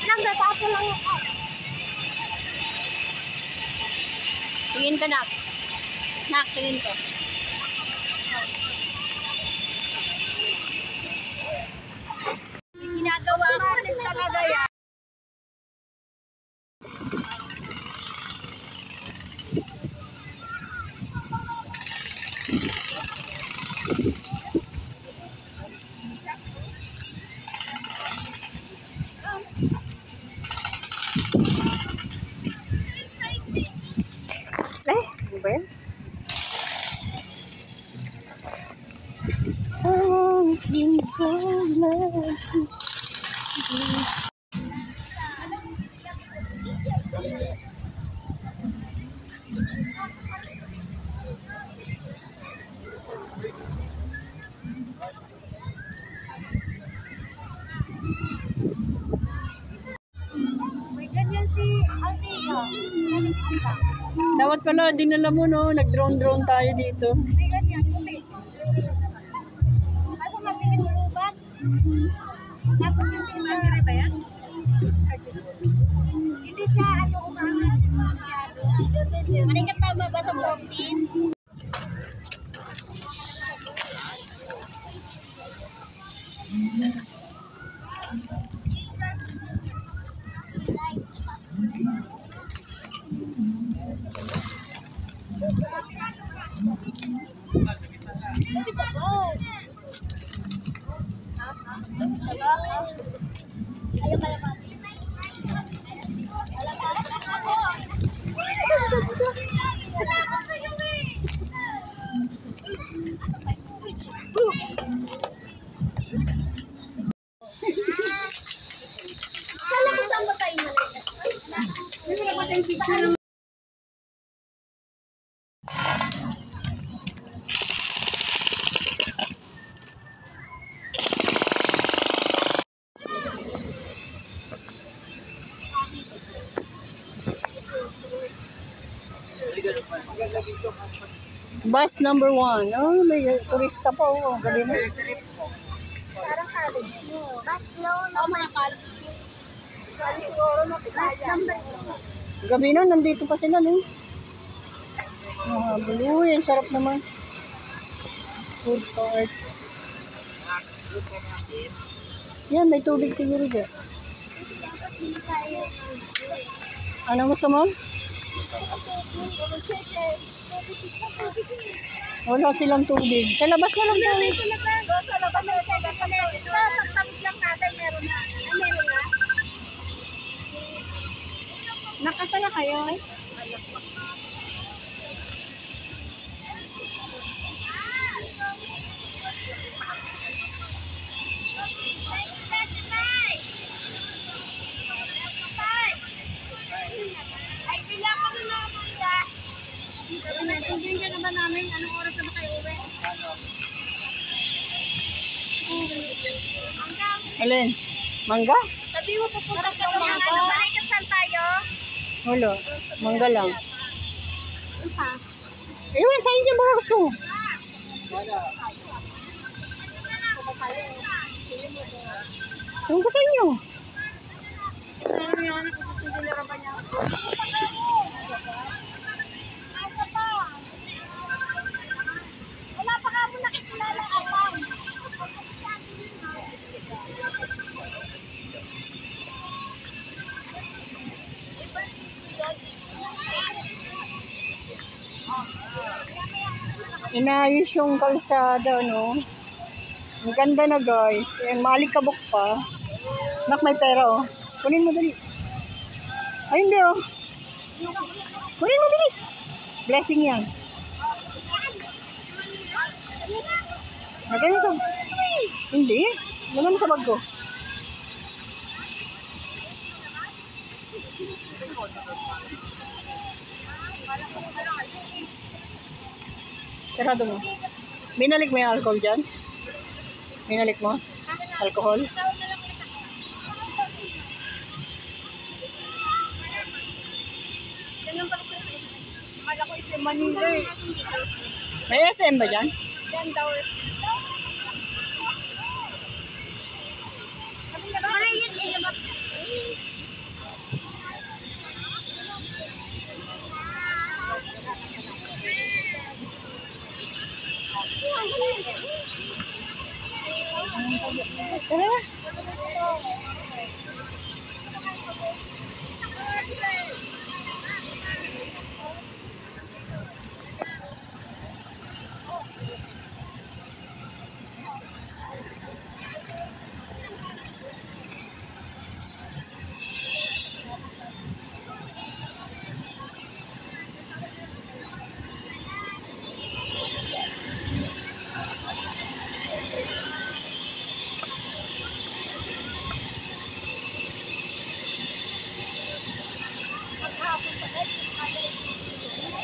lang, natapo lang ako. Tingin ka, Nak. Nak, tingin ko. Ginagawa ka rin talaga yan. Ano ba yan? Oh, it's been so long. May ganyan si Altea. Dapat pala, dinala mo, no? Nag-drone tayo dito. May ganyan, puti. Kaso mabilis lubat. Tapos hindi na ba yan? Hindi siya, umangat. Manikat tama ba sa protein? Kala ko saan ba tayo maliit? Hindi ba tayo picture? Bus number 1. Oh, may turista pa. Oh, galing na. Parang college mo. Bus no, mga college. Siguro na gabi na, nandito pa sila, no? Buloy, ang sarap naman. Food court. Yan, may tubig siguro dyan. Ano gusto mo? Wala silang tubig. Sa labas na lang tayo. Sa labas na lang tayo. Pagtamit lang natin, meron na. Meron na. Nakasaya kayo eh? Ay, bila ka na naman ya. Nagtugin ka na ba namin? Anong oras na ba kayo uwi? Alin? Mangga? Sabi mo pupunta ka sa mga ano, balikan saan tayo? Wala, mangga lang. Ewan, sa'yo dyan ba gusto? Ewan ko sa inyo. Wala pa ka mo nakikilala abang. Inayos yung kalsada, no? Ang ganda na, guys. Ayan, malikabok pa. Nak, may pera, oh. Kunin mo dali. Ay, hindi, oh. Kunin mo, bilis. Blessing yan. Lagay mo sa... Hindi. Lagay mo sa bag ko. Sarado mo. Binalik mo yung alcohol dyan? Binalik mo? Alcohol? Akala ko ito Manila eh. May SM ba dyan? Dyan daw. Ano yun?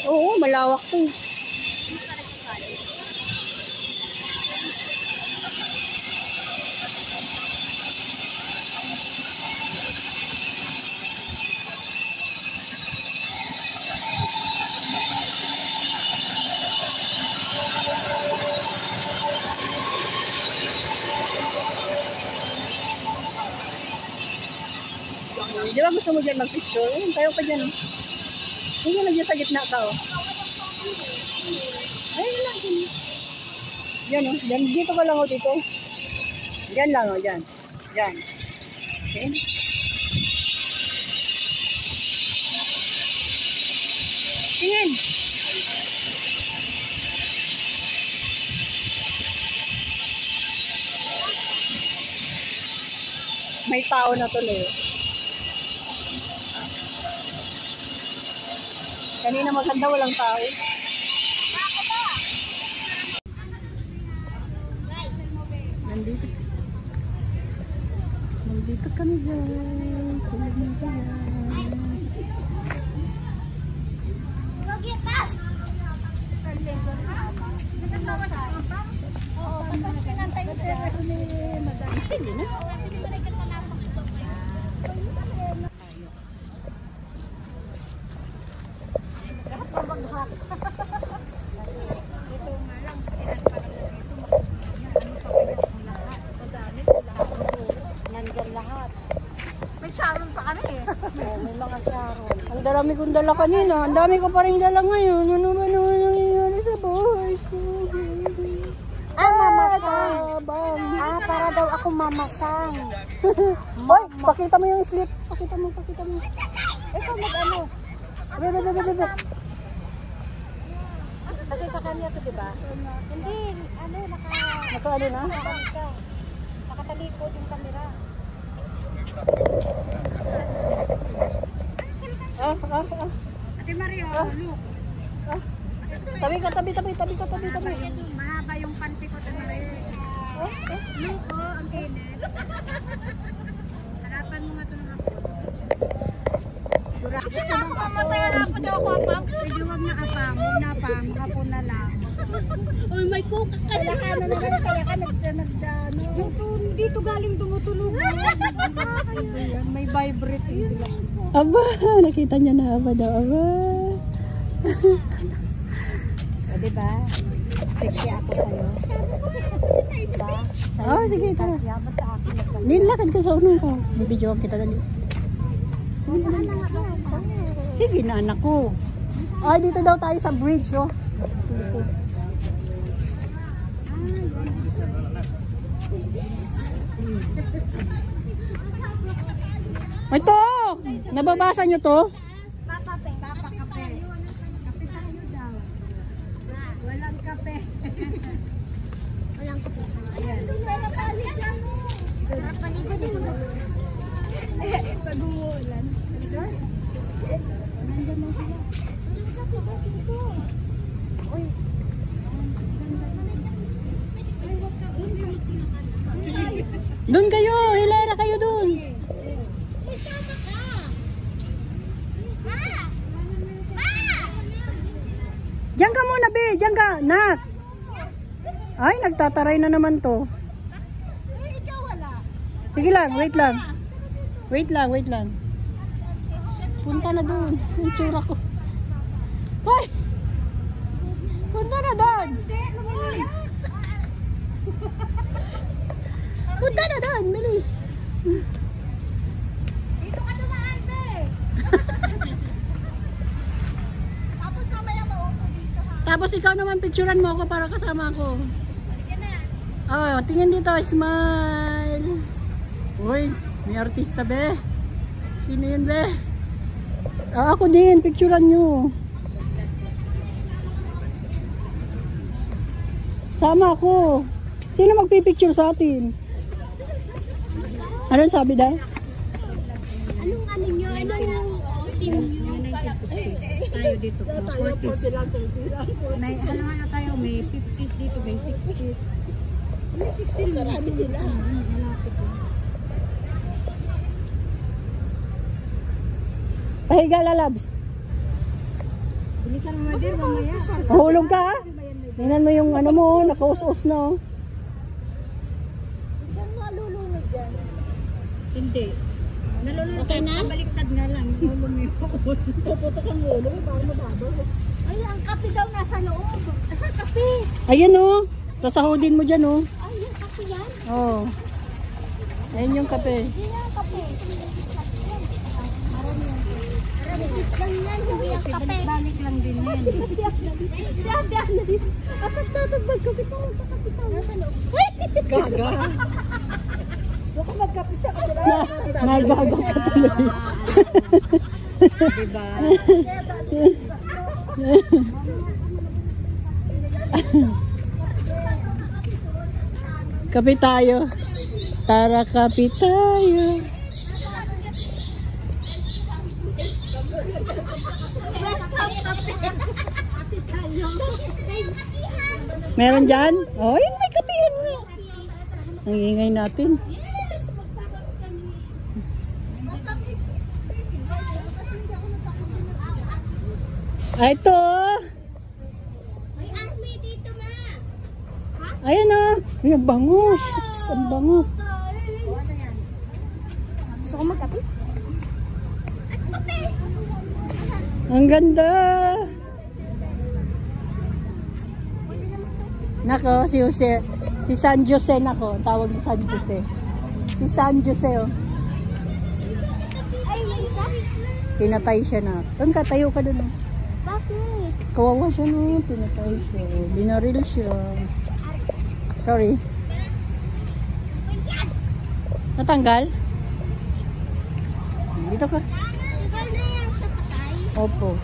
Oo, malawak to. Di ba gusto mo dyan mag-picture? Tayo pa dyan. Hindi na dyan sa gitna ka. Ayun lang. Yan o. Dito ka lang o dito. Diyan lang o. Diyan. Diyan. See? Tingin. May tao na tuloy. Kanina maganda, walang tao. Nandito. Nandito kami guys. Silog na kaya. Tapos pinantay ko siya ni Madam. Hindi na. Pabaghat. Ito nga lang, nandyan lahat. May sharon pa kami eh. Oo, may mga sharon. Ang dami kong dala kanina. Ang dami ko pa rin dala ngayon. Ano ba naman nangyayari sa buhay ko? Mamasang. Para daw ako mamasang. Hoy, pakita mo yung slip. Pakita mo. Ikaw mag-ano? Bebe. Kasi sa kanya to, diba? Hindi, Nakaano na? nakatalikod yung camera. Ate Mario, look. Tabi ka. Mahaba yung panty ko, Ate Mario. Look, ang kinis. Harapan mo nga ito ng hapon. Kasi na ako, mamatayan ako daw ako apam. Sige, huwag na apam. Huwag na apam. Hapon na lang. Uy, may coke ka na. Kaya ka dito galing tumutunog. May vibrate. Aba, nakita niya na aba daw. Aba. O, diba? Sexy ako sa'yo. Diba? Oh, sige, tara. Ba't sa akin nagpasya? Nilakad ka sa unong ko. Bibidyoan kita dali. Sige na anak ko. Ay, dito daw tayo sa bridge, oh. Dito. Ito! Nababasa nyo to? Papa kape. Kape tayo daw. Walang kape. Walang kape. Ayan. Wala tali dyan mo. Paligo din mo. Pag umuulan. Nandiyan na sila. Uy. Ay, wag ka. Doon kayo! Hilera kayo doon! May sama ka. Ma! Diyan ka muna, be! Diyan ka! Nak! Ay, nagtataray na naman to. Uy, ikaw wala. Sige lang, wait lang. Wait lang. Punta na doon. Yung tsura ko. Hoy! Punta na doon! Punta na doon, bilis! Dito ka dumaan, be. Tapos mamaya maupo dito, ha? Tapos ikaw naman picturean mo ako para kasama ako. Oh, tingin dito, smile. Uy, may artista be. Sino yun be? Ako din, picturean nyo. Sama ako. Sino magpipicture sa atin? Anong sabi daw? Anong ano nyo? Ano yung team nyo? Tayo dito, mga 40s. May ano tayo, may 50s dito, may 60s. May 60s, marami sila. Malapit lang. Pahiga lalabs. Bilisan mo, dear, mamaya. Mahulog ka ha? Tingnan mo yung ano mo, nakaus-us na oh. Hindi. Nalulunod okay na? Baliktad nga lang. Puputok ang ulo, parang mababaw. Ay, ang kape daw nasa loob. Asa kape? Ayan oh. Sasahudin mo dyan oh. Ay, yung kape yan? Oo. Ayan yung kape. Hindi yung kape. Ganyan, hindi yung kape. Balik lang din yan. Sabi na rin. Apat tatagbag ko. Kita mo, kakapitaw. Nasa loob. Gaga. Huwag ka magkape sa kapila. Nagaga ka tuloy. Diba? Kape tayo. Tara kape tayo. Meron dyan? Oh, yun may kape yan. Ang ingay natin. Ah, ito. May army dito, ma. Ayan oh. Ay, ang bango. Ang bango. Gusto ko magkape? At kape! Ang ganda. Nako, si Jose. Si San Jose nako. Tawag ni San Jose. Si San Jose oh. Ay, may isa? Pinatay siya na. Doon ka, tayo ka doon. Bakit? Kawawa siya no. Pinatay siya. Binaril siya. Sorry. Natanggal? Dito ka. Ikaw na yan siya patay. Opo.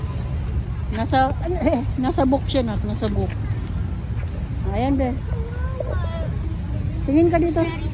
Nasa book siya na. Nasa book. Ayan be. Tingin ka dito. Sorry,